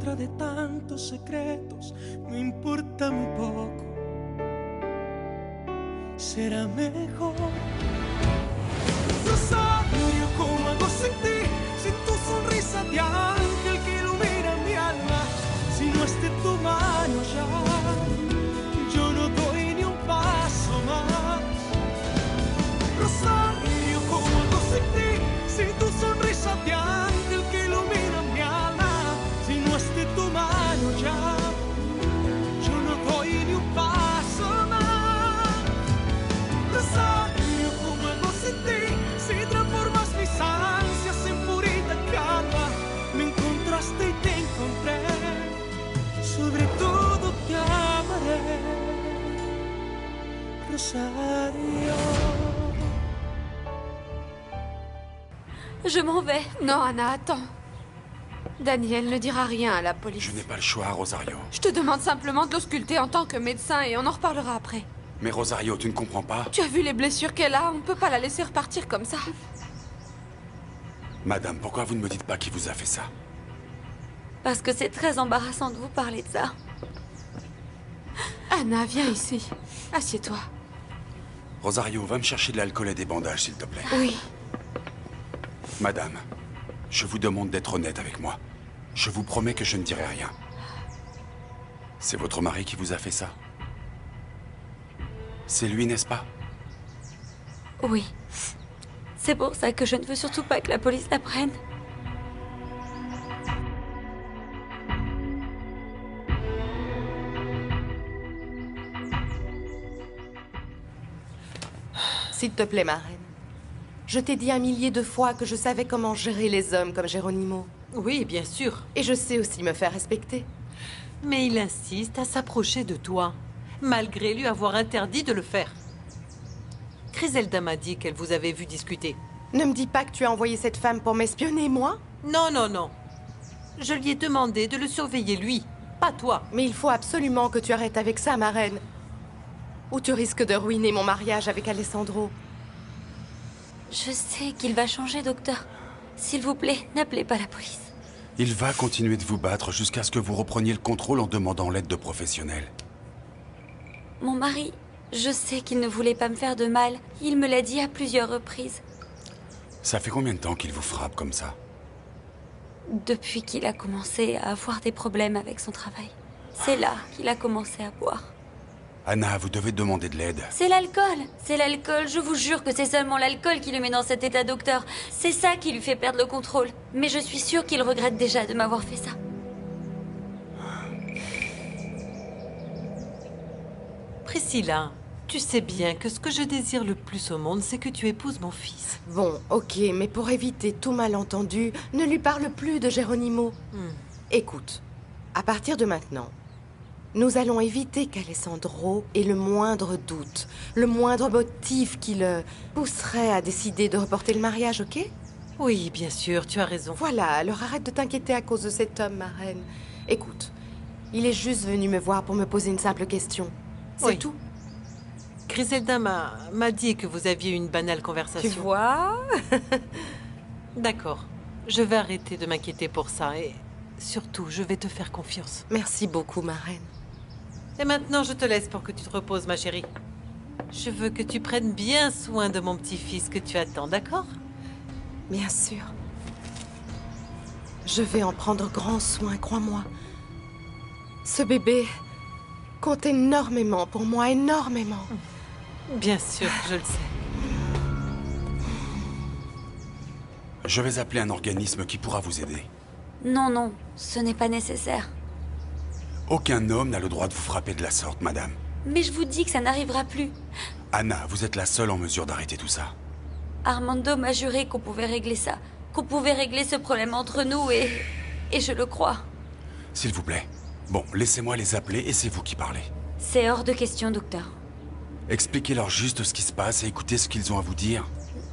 nuestra de tantos secretos me importa muy poco. Será mejor. Rosario, ¿cómo hago sin ti? Sin tu sonrisa de ángel que ilumina mi alma. Si no es de tu mano ya, yo no doy ni un paso más. Rosario, ¿cómo hago sin ti? Sin tu sonrisa de ángel que ilumina mi alma. Si no es de tu mano ya, yo no doy ni un paso más. Rosario, ¿cómo hago sin ti? Si transformas mis ansias en purita calma. Me encontraste y te encontré. Sobre todo te amaré, Rosario. Je m'en vais. Non, Anna, attends. Daniel ne dira rien à la police. Je n'ai pas le choix, Rosario. Je te demande simplement de l'ausculter en tant que médecin et on en reparlera après. Mais Rosario, tu ne comprends pas? Tu as vu les blessures qu'elle a? On ne peut pas la laisser repartir comme ça. Madame, pourquoi vous ne me dites pas qui vous a fait ça? Parce que c'est très embarrassant de vous parler de ça. Anna, viens ici. Assieds-toi. Rosario, va me chercher de l'alcool et des bandages, s'il te plaît. Oui. Madame, je vous demande d'être honnête avec moi. Je vous promets que je ne dirai rien. C'est votre mari qui vous a fait ça? C'est lui, n'est-ce pas? Oui. C'est pour ça que je ne veux surtout pas que la police l'apprenne. S'il te plaît, ma reine. Je t'ai dit 1 millier de fois que je savais comment gérer les hommes comme Geronimo. Oui, bien sûr. Et je sais aussi me faire respecter. Mais il insiste à s'approcher de toi, malgré lui avoir interdit de le faire. Griselda m'a dit qu'elle vous avait vu discuter. Ne me dis pas que tu as envoyé cette femme pour m'espionner, moi? Non, non, non. Je lui ai demandé de le surveiller, lui, pas toi. Mais il faut absolument que tu arrêtes avec ça, ma reine. Ou tu risques de ruiner mon mariage avec Alessandro. Je sais qu'il va changer, docteur. S'il vous plaît, n'appelez pas la police. Il va continuer de vous battre jusqu'à ce que vous repreniez le contrôle en demandant l'aide de professionnels. Mon mari, je sais qu'il ne voulait pas me faire de mal. Il me l'a dit à plusieurs reprises. Ça fait combien de temps qu'il vous frappe comme ça? Depuis qu'il a commencé à avoir des problèmes avec son travail. C'est là qu'il a commencé à boire. Anna, vous devez demander de l'aide. C'est l'alcool. C'est l'alcool. Je vous jure que c'est seulement l'alcool qui le met dans cet état, docteur. C'est ça qui lui fait perdre le contrôle. Mais je suis sûre qu'il regrette déjà de m'avoir fait ça. Priscilla, tu sais bien que ce que je désire le plus au monde, c'est que tu épouses mon fils. Bon, ok, mais pour éviter tout malentendu, ne lui parle plus de Geronimo. Écoute, à partir de maintenant, nous allons éviter qu'Alessandro ait le moindre doute, le moindre motif qui le pousserait à décider de reporter le mariage, ok? Oui, bien sûr, tu as raison. Voilà, alors arrête de t'inquiéter à cause de cet homme, ma reine. Écoute, il est juste venu me voir pour me poser une simple question. C'est Oui. tout. Griselda m'a dit que vous aviez une banale conversation. Tu vois? D'accord. Je vais arrêter de m'inquiéter pour ça et surtout, je vais te faire confiance. Merci beaucoup, ma reine. Et maintenant, je te laisse pour que tu te reposes, ma chérie. Je veux que tu prennes bien soin de mon petit-fils que tu attends, d'accord? Bien sûr. Je vais en prendre grand soin, crois-moi. Ce bébé compte énormément pour moi, énormément. Bien sûr, je le sais. Je vais appeler un organisme qui pourra vous aider. Non, non, ce n'est pas nécessaire. Aucun homme n'a le droit de vous frapper de la sorte, madame. Mais je vous dis que ça n'arrivera plus. Anna, vous êtes la seule en mesure d'arrêter tout ça. Armando m'a juré qu'on pouvait régler ça. Qu'on pouvait régler ce problème entre nous et je le crois. S'il vous plaît. Bon, laissez-moi les appeler et c'est vous qui parlez. C'est hors de question, docteur. Expliquez-leur juste ce qui se passe et écoutez ce qu'ils ont à vous dire.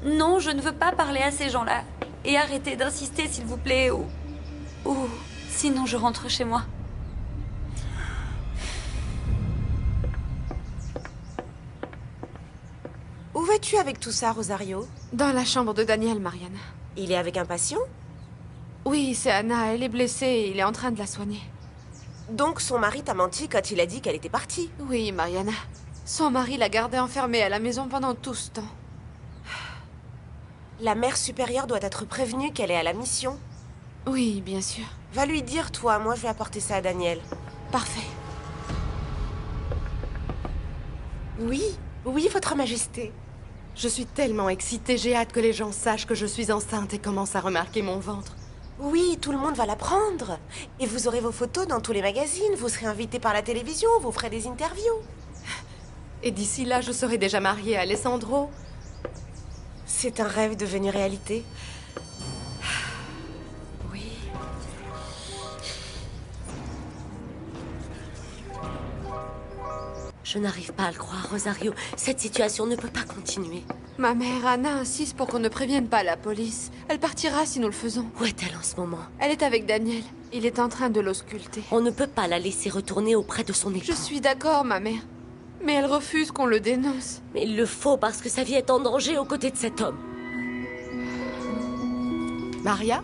Non, je ne veux pas parler à ces gens-là. Et arrêtez d'insister, s'il vous plaît, ou sinon je rentre chez moi. Où vas-tu avec tout ça, Rosario? Dans la chambre de Daniel, Marianne. Il est avec un patient? Oui, c'est Anna. Elle est blessée et il est en train de la soigner. Donc son mari t'a menti quand il a dit qu'elle était partie. Oui, Mariana. Son mari l'a gardée enfermée à la maison pendant tout ce temps. La mère supérieure doit être prévenue qu'elle est à la mission. Oui, bien sûr. Va lui dire, toi. Moi, je vais apporter ça à Daniel. Parfait. Oui, oui, Votre Majesté. Je suis tellement excitée, j'ai hâte que les gens sachent que je suis enceinte et commencent à remarquer mon ventre. Oui, tout le monde va l'apprendre. Et vous aurez vos photos dans tous les magazines, vous serez invité par la télévision, vous ferez des interviews. Et d'ici là, je serai déjà mariée à Alessandro. C'est un rêve devenu réalité. Oui. Je n'arrive pas à le croire, Rosario. Cette situation ne peut pas continuer. Ma mère, Anna, insiste pour qu'on ne prévienne pas la police. Elle partira si nous le faisons. Où est-elle en ce moment? Elle est avec Daniel. Il est en train de l'ausculter. On ne peut pas la laisser retourner auprès de son époux. Je suis d'accord, ma mère. Mais elle refuse qu'on le dénonce. Mais il le faut parce que sa vie est en danger aux côtés de cet homme. Maria,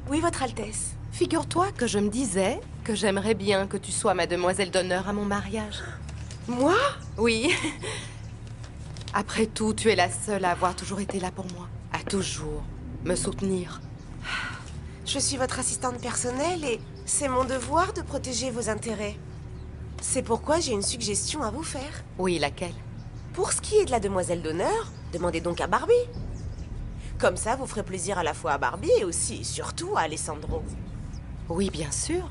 Oui, Votre Altesse. figure-toi que je me disais que j'aimerais bien que tu sois ma demoiselle d'honneur à mon mariage. Moi? Oui. Après tout, tu es la seule à avoir toujours été là pour moi. À toujours me soutenir. Je suis votre assistante personnelle et c'est mon devoir de protéger vos intérêts. C'est pourquoi j'ai une suggestion à vous faire. Oui, laquelle? Pour ce qui est de la demoiselle d'honneur, demandez donc à Barbie. Comme ça, vous ferez plaisir à la fois à Barbie et aussi, et surtout, à Alessandro. Oui, bien sûr.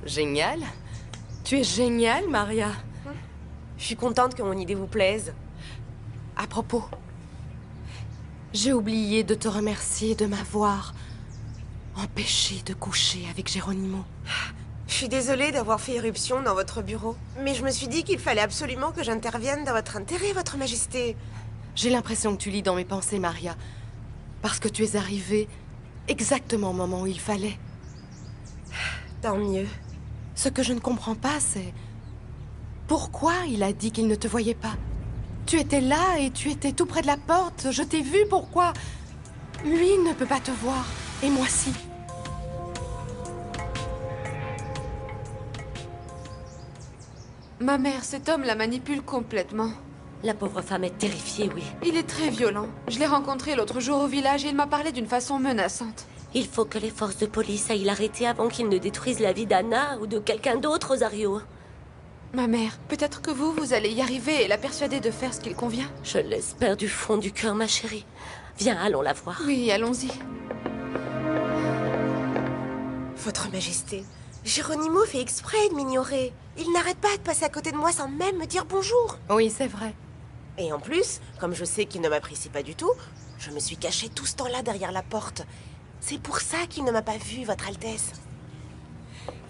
Génial. Tu es géniale, Maria. Je suis contente que mon idée vous plaise. À propos, j'ai oublié de te remercier de m'avoir empêché de coucher avec Geronimo. Je suis désolée d'avoir fait irruption dans votre bureau, mais je me suis dit qu'il fallait absolument que j'intervienne dans votre intérêt, Votre Majesté. J'ai l'impression que tu lis dans mes pensées, Maria. Parce que tu es arrivée exactement au moment où il fallait. Tant mieux. Ce que je ne comprends pas, c'est... pourquoi il a dit qu'il ne te voyait pas? Tu étais là et tu étais tout près de la porte. Je t'ai vu, pourquoi? Lui ne peut pas te voir. Et moi si. Ma mère, cet homme la manipule complètement. La pauvre femme est terrifiée, oui. Il est très violent. Je l'ai rencontré l'autre jour au village et il m'a parlé d'une façon menaçante. Il faut que les forces de police aillent l'arrêter avant qu'il ne détruise la vie d'Anna ou de quelqu'un d'autre, Rosario. Ma mère, peut-être que vous allez y arriver et la persuader de faire ce qu'il convient. Je l'espère du fond du cœur, ma chérie. Viens, allons la voir. Oui, allons-y. Votre Majesté, Geronimo fait exprès de m'ignorer. Il n'arrête pas de passer à côté de moi sans même me dire bonjour. Oui, c'est vrai. Et en plus, comme je sais qu'il ne m'apprécie pas du tout, je me suis cachée tout ce temps-là derrière la porte. C'est pour ça qu'il ne m'a pas vue, Votre Altesse.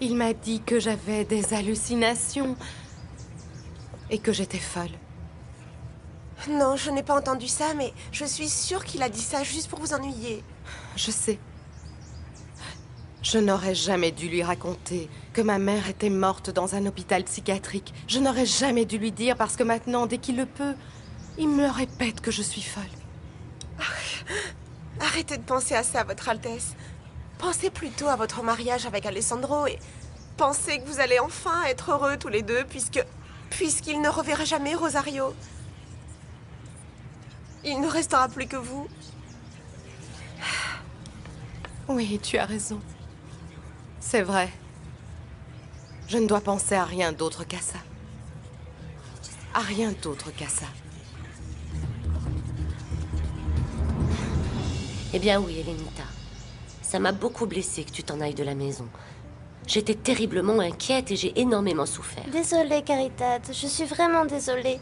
Il m'a dit que j'avais des hallucinations. Et que j'étais folle. Non, je n'ai pas entendu ça, mais je suis sûre qu'il a dit ça juste pour vous ennuyer. Je sais. Je n'aurais jamais dû lui raconter que ma mère était morte dans un hôpital psychiatrique. Je n'aurais jamais dû lui dire parce que maintenant, dès qu'il le peut, il me répète que je suis folle. Arrêtez de penser à ça, Votre Altesse. Pensez plutôt à votre mariage avec Alessandro et pensez que vous allez enfin être heureux tous les deux puisqu'il ne reverra jamais Rosario. Il ne restera plus que vous. Oui, tu as raison. C'est vrai. Je ne dois penser à rien d'autre qu'à ça. À rien d'autre qu'à ça. Eh bien oui, Elenita. Ça m'a beaucoup blessée que tu t'en ailles de la maison. J'étais terriblement inquiète et j'ai énormément souffert. Désolée, Caritat. Je suis vraiment désolée.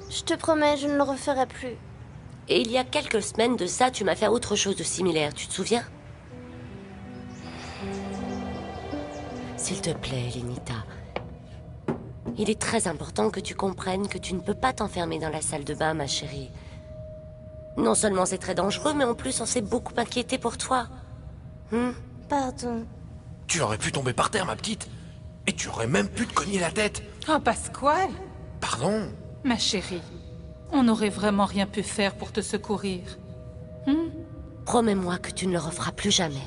Je te promets, je ne le referai plus. Et il y a quelques semaines de ça, tu m'as fait autre chose de similaire, tu te souviens? S'il te plaît, Elenita. Il est très important que tu comprennes que tu ne peux pas t'enfermer dans la salle de bain, ma chérie. Non seulement c'est très dangereux, mais en plus on s'est beaucoup inquiété pour toi. Pardon. Tu aurais pu tomber par terre, ma petite. Et tu aurais même pu te cogner la tête. Oh, Pasquale, Pardon? ma chérie, on n'aurait vraiment rien pu faire pour te secourir. Promets-moi que tu ne le referas plus jamais.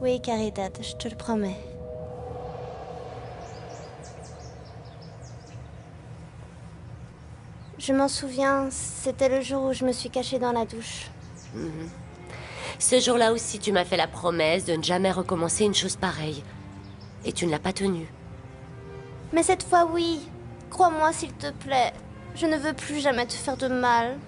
Oui, Caridad, je te le promets. Je m'en souviens, c'était le jour où je me suis cachée dans la douche. Ce jour-là aussi, tu m'as fait la promesse de ne jamais recommencer une chose pareille. Et tu ne l'as pas tenue. Mais cette fois, oui. Crois-moi, s'il te plaît. Je ne veux plus jamais te faire de mal.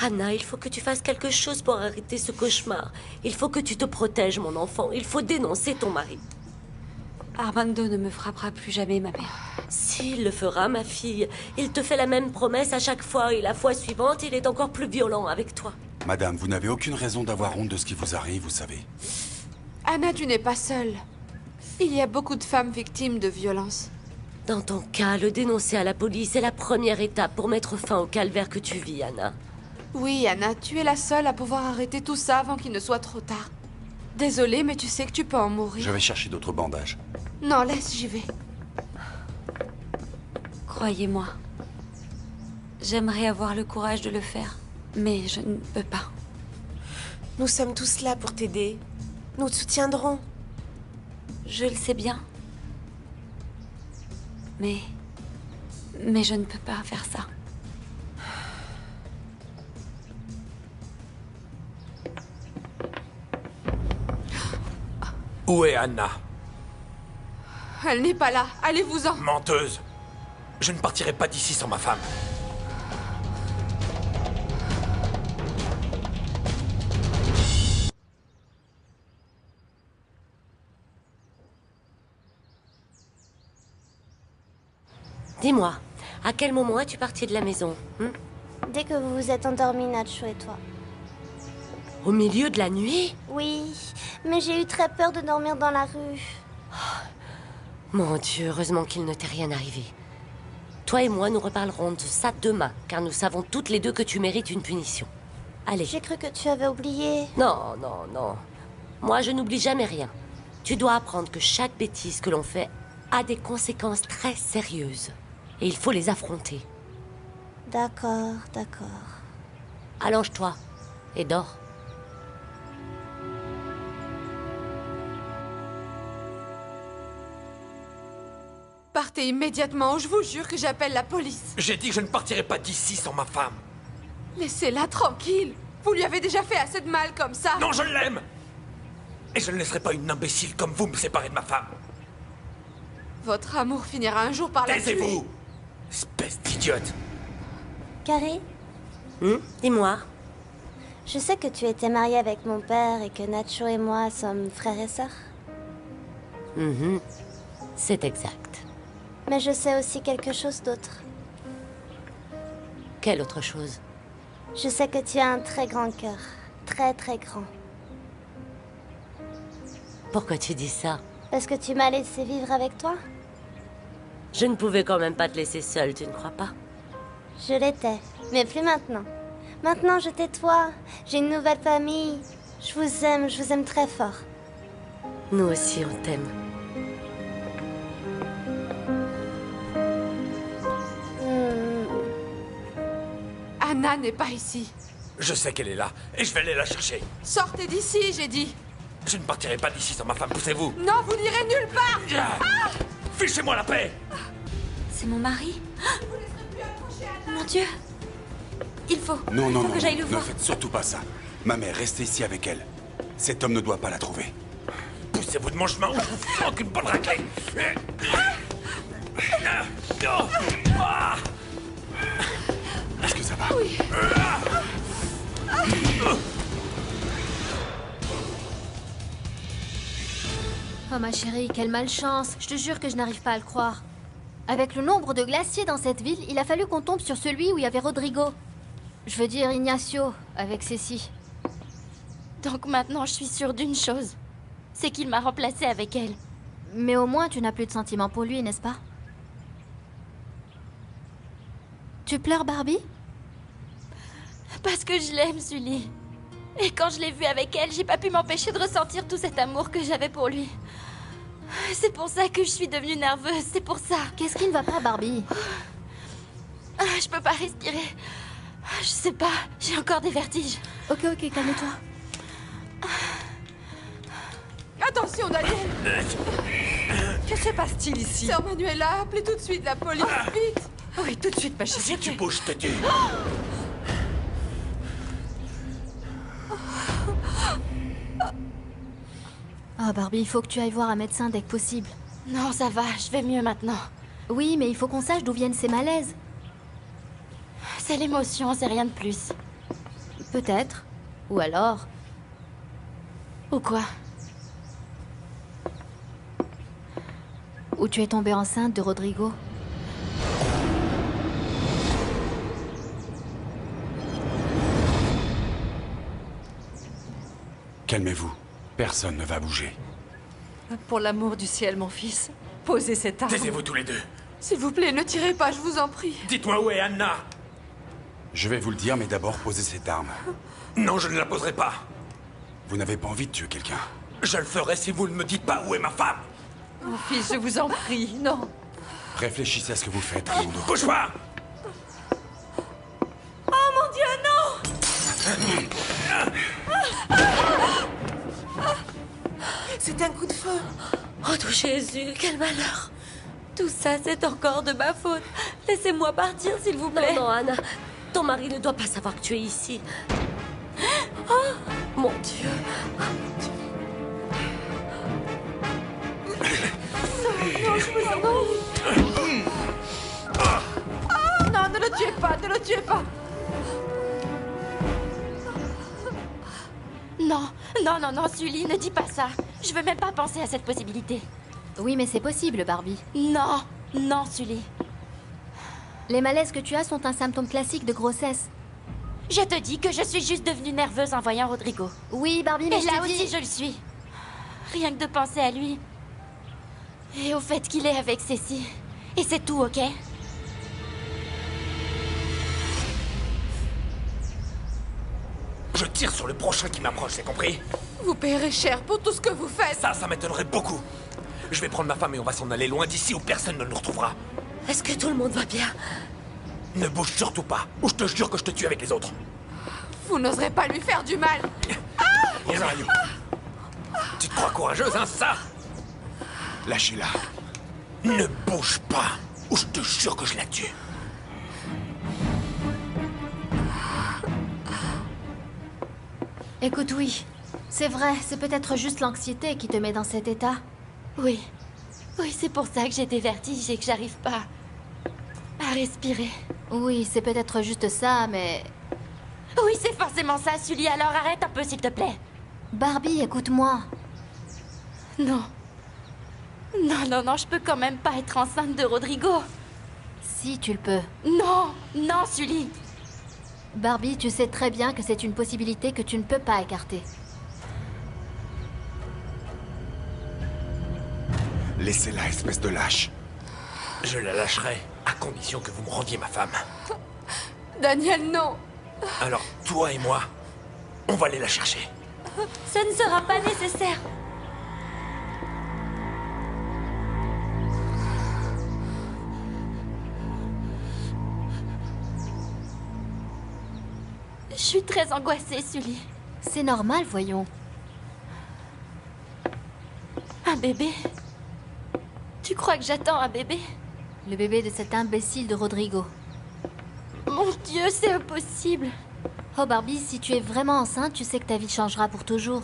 Anna, il faut que tu fasses quelque chose pour arrêter ce cauchemar. Il faut que tu te protèges, mon enfant. Il faut dénoncer ton mari. Armando ne me frappera plus jamais, ma mère. S'il le fera, ma fille, il te fait la même promesse à chaque fois et la fois suivante, il est encore plus violent avec toi. Madame, vous n'avez aucune raison d'avoir honte de ce qui vous arrive, vous savez. Anna, tu n'es pas seule. Il y a beaucoup de femmes victimes de violences. Dans ton cas, le dénoncer à la police est la première étape pour mettre fin au calvaire que tu vis, Anna. Oui, Anna, tu es la seule à pouvoir arrêter tout ça avant qu'il ne soit trop tard. Désolée, mais tu sais que tu peux en mourir. Je vais chercher d'autres bandages. Non, laisse, j'y vais. Croyez-moi. J'aimerais avoir le courage de le faire, mais je ne peux pas. Nous sommes tous là pour t'aider. Nous te soutiendrons. Je le sais bien. Mais je ne peux pas faire ça. Où est Anna? Elle n'est pas là. Allez-vous-en. Menteuse! Je ne partirai pas d'ici sans ma femme. Dis-moi, à quel moment es-tu parti de la maison? Dès que vous vous êtes endormis, Nacho et toi. Au milieu de la nuit? Oui, mais j'ai eu très peur de dormir dans la rue. Mon Dieu, heureusement qu'il ne t'est rien arrivé. Toi et moi, nous reparlerons de ça demain, car nous savons toutes les deux que tu mérites une punition. Allez. J'ai cru que tu avais oublié. Non, non, non. Moi, je n'oublie jamais rien. Tu dois apprendre que chaque bêtise que l'on fait a des conséquences très sérieuses. Et il faut les affronter. D'accord, d'accord. Allonge-toi et dors. Partez immédiatement ou je vous jure que j'appelle la police. J'ai dit que je ne partirai pas d'ici sans ma femme. Laissez-la tranquille. Vous lui avez déjà fait assez de mal comme ça. Non, je l'aime! Et je ne laisserai pas une imbécile comme vous me séparer de ma femme. Votre amour finira un jour par la tuer. Taisez-vous! Espèce d'idiote! Carré, Dis-moi. je sais que tu étais mariée avec mon père et que Nacho et moi sommes frères et sœurs. C'est exact. Mais je sais aussi quelque chose d'autre. Quelle autre chose? Je sais que tu as un très grand cœur. Très très grand. Pourquoi tu dis ça? Parce que tu m'as laissé vivre avec toi? Je ne pouvais quand même pas te laisser seule, tu ne crois pas? Je l'étais, mais plus maintenant. Maintenant je t'ai-toi. J'ai une nouvelle famille. Je vous aime très fort. Nous aussi, on t'aime. Anna n'est pas ici. Je sais qu'elle est là, et je vais aller la chercher. Sortez d'ici, j'ai dit. Je ne partirai pas d'ici sans ma femme, poussez-vous! Non, vous n'irez nulle part. Fichez-moi la paix! C'est mon mari? Mon Dieu! Il faut. Non, non, faut non, que j'aille non, le ne voir. faites surtout pas ça. Ma mère, restez ici avec elle. Cet homme ne doit pas la trouver. Poussez-vous de mon chemin ou je vous flanque une bonne raclée! Est-ce que ça va? Oui. Oh ma chérie, quelle malchance. Je te jure que je n'arrive pas à le croire. Avec le nombre de glaciers dans cette ville, il a fallu qu'on tombe sur celui où il y avait Rodrigo. Je veux dire Ignacio, avec Cécile. Donc maintenant, je suis sûre d'une chose. C'est qu'il m'a remplacée avec elle. Mais au moins, tu n'as plus de sentiments pour lui, n'est-ce pas? Tu pleures, Barbie? Parce que je l'aime, Sully. Et quand je l'ai vu avec elle, j'ai pas pu m'empêcher de ressentir tout cet amour que j'avais pour lui. C'est pour ça que je suis devenue nerveuse, c'est pour ça. Qu'est-ce qui ne va pas, Barbie? Je peux pas respirer. Je sais pas, j'ai encore des vertiges. Ok, calme-toi. Attention, Daniel! Que se passe-t-il ici? Sœur Manuela, appelez tout de suite la police, vite! Oui, tout de suite, ma chérie. Si tu bouges, je te tue. Oh, Barbie, il faut que tu ailles voir un médecin dès que possible. Non, ça va, je vais mieux maintenant. Oui, mais il faut qu'on sache d'où viennent ces malaises. C'est l'émotion, c'est rien de plus. Peut-être. Ou alors... Ou quoi? Ou tu es tombée enceinte de Rodrigo. Calmez-vous. Personne ne va bouger. Pour l'amour du ciel, mon fils, posez cette arme. Taisez-vous tous les deux. S'il vous plaît, ne tirez pas, je vous en prie. Dites-moi où est Anna. Je vais vous le dire, mais d'abord posez cette arme. Non, je ne la poserai pas. Vous n'avez pas envie de tuer quelqu'un. Je le ferai si vous ne me dites pas où est ma femme. Mon fils, je vous en prie, non. Réfléchissez à ce que vous faites, Raimundo. Bouge pas. Oh mon Dieu, non! C'est un coup de feu. Oh, tout Jésus, quel malheur. Tout ça, c'est encore de ma faute. Laissez-moi partir, s'il vous plaît. Non, Anna. Ton mari ne doit pas savoir que tu es ici. Oh, mon Dieu. Non, je vous en prie. Non, ne le tuez pas, ne le tuez pas. Non, Sully, ne dis pas ça. Je veux même pas penser à cette possibilité. Oui, mais c'est possible, Barbie. Non, Sully. Les malaises que tu as sont un symptôme classique de grossesse. Je te dis que je suis juste devenue nerveuse en voyant Rodrigo. Oui, Barbie, mais Et je là te dis... aussi, je le suis. Rien que de penser à lui. Et au fait qu'il est avec Cécile. Et c'est tout, ok? Je tire sur le prochain qui m'approche, c'est compris? Vous paierez cher pour tout ce que vous faites. Ça m'étonnerait beaucoup. Je vais prendre ma femme et on va s'en aller loin d'ici où personne ne nous retrouvera. Est-ce que tout le monde va bien? Ne bouge surtout pas, ou je te jure que je te tue avec les autres. Vous n'oserez pas lui faire du mal. Rosario. Tu te crois courageuse, hein, ça? Lâchez-la. Ne bouge pas, ou je te jure que je la tue. Écoute, oui. C'est vrai, c'est peut-être juste l'anxiété qui te met dans cet état. Oui, c'est pour ça que j'ai des vertiges et que j'arrive pas à respirer. Oui, c'est peut-être juste ça, mais... Oui, c'est forcément ça, Sully, alors arrête un peu, s'il te plaît. Barbie, écoute-moi. Non, je peux quand même pas être enceinte de Rodrigo. Si, tu le peux. Non, Sully. Barbie, tu sais très bien que c'est une possibilité que tu ne peux pas écarter. Laissez-la, espèce de lâche. Je la lâcherai, à condition que vous me rendiez ma femme. Daniel, non. Alors, toi et moi, on va aller la chercher. Ça ne sera pas nécessaire. Je suis très angoissée, Sully. C'est normal, voyons. Un bébé? Tu crois que j'attends un bébé? Le bébé de cet imbécile de Rodrigo. Mon Dieu, c'est impossible. Oh Barbie, si tu es vraiment enceinte, tu sais que ta vie changera pour toujours.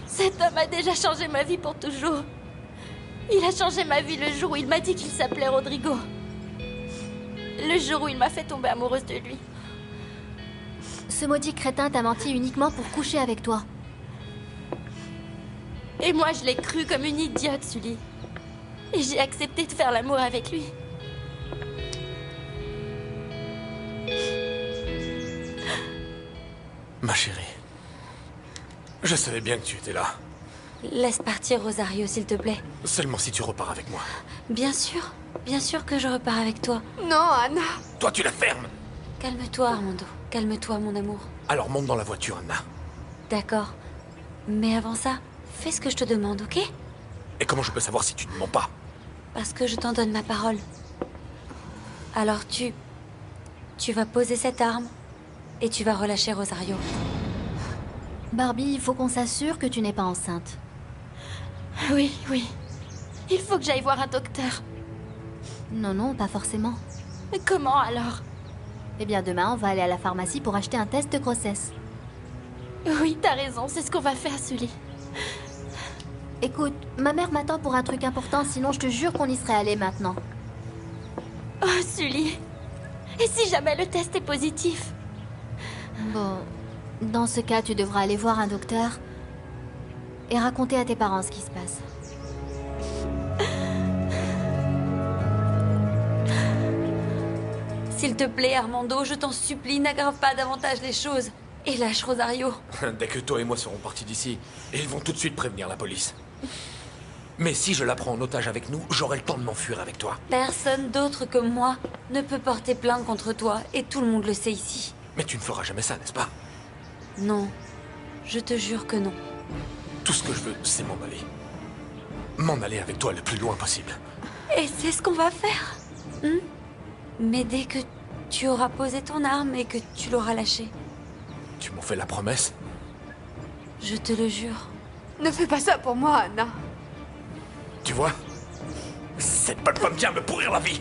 Cet homme a déjà changé ma vie pour toujours. Il a changé ma vie le jour où il m'a dit qu'il s'appelait Rodrigo. Le jour où il m'a fait tomber amoureuse de lui. Ce maudit crétin t'a menti uniquement pour coucher avec toi. Et moi, je l'ai cru comme une idiote, Sully. Et j'ai accepté de faire l'amour avec lui. Ma chérie, je savais bien que tu étais là. Laisse partir Rosario, s'il te plaît. Seulement si tu repars avec moi. Bien sûr que je repars avec toi. Non, Anna. Toi, tu la fermes. Calme-toi, Armando. Calme-toi, mon amour. Alors monte dans la voiture, Anna. D'accord. Mais avant ça, fais ce que je te demande, ok? Et comment je peux savoir si tu ne mens pas? Parce que je t'en donne ma parole. Alors Tu vas poser cette arme et tu vas relâcher Rosario. Barbie, il faut qu'on s'assure que tu n'es pas enceinte. Oui, oui. Il faut que j'aille voir un docteur. Non, non, pas forcément. Mais comment alors? Eh bien, demain, on va aller à la pharmacie pour acheter un test de grossesse. Oui, t'as raison, c'est ce qu'on va faire, Sully. Écoute, ma mère m'attend pour un truc important, sinon je te jure qu'on y serait allé maintenant. Oh, Sully. Et si jamais le test est positif? Bon, dans ce cas, tu devras aller voir un docteur et raconter à tes parents ce qui se passe. S'il te plaît, Armando, je t'en supplie, n'aggrave pas davantage les choses. Et lâche Rosario. Dès que toi et moi serons partis d'ici, ils vont tout de suite prévenir la police. Mais si je la prends en otage avec nous, j'aurai le temps de m'enfuir avec toi. Personne d'autre que moi ne peut porter plainte contre toi, et tout le monde le sait ici. Mais tu ne feras jamais ça, n'est-ce pas? Non, je te jure que non. Tout ce que je veux, c'est m'en aller. M'en aller avec toi le plus loin possible. Et c'est ce qu'on va faire. Mais dès que tu auras posé ton arme et que tu l'auras lâchée. Tu m'en fais la promesse? Je te le jure. Ne fais pas ça pour moi, Anna. Tu vois? Cette bonne femme vient me pourrir la vie.